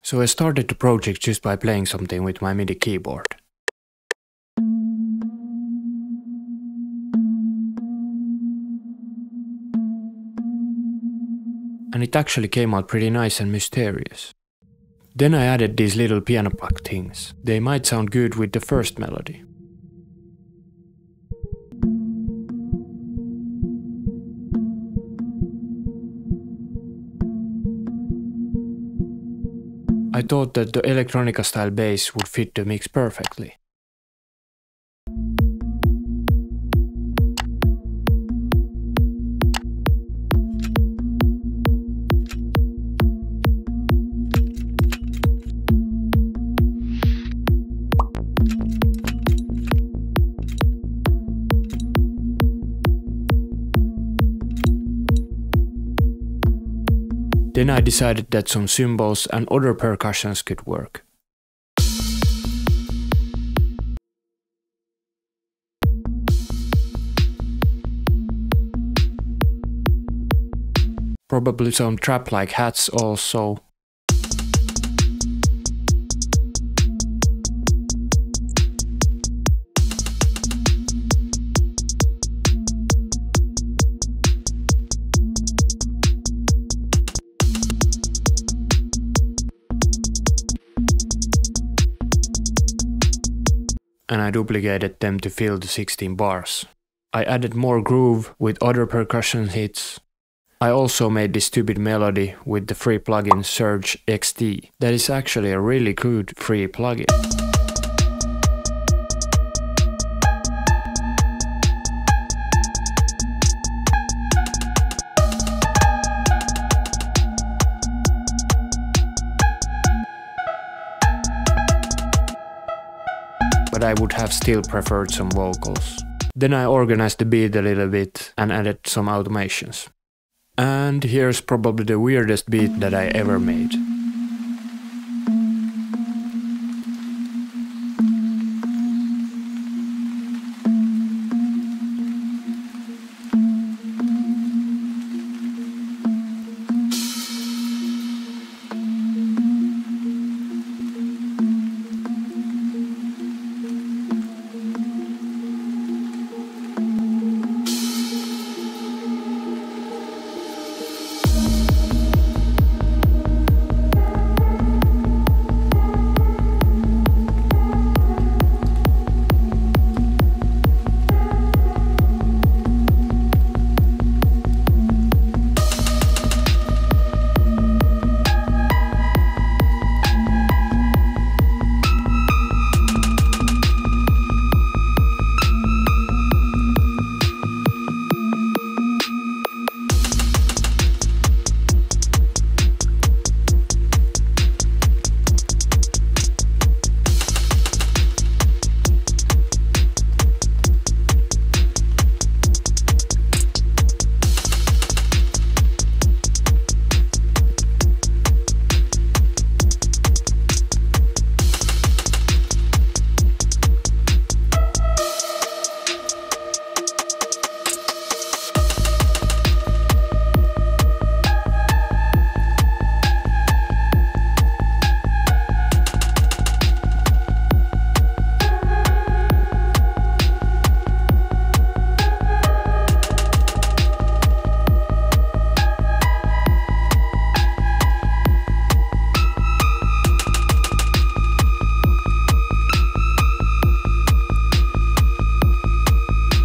So I started the project just by playing something with my MIDI keyboard. And it actually came out pretty nice and mysterious. Then I added these little piano puck things. They might sound good with the first melody. I thought that the electronica style bass would fit the mix perfectly. Then I decided that some cymbals and other percussions could work. Probably some trap-like hats also. And I duplicated them to fill the 16 bars. I added more groove with other percussion hits. I also made this stupid melody with the free plugin Surge XT. That is actually a really good free plugin. But I would have still preferred some vocals. Then I organized the beat a little bit and added some automations. And here's probably the weirdest beat that I ever made.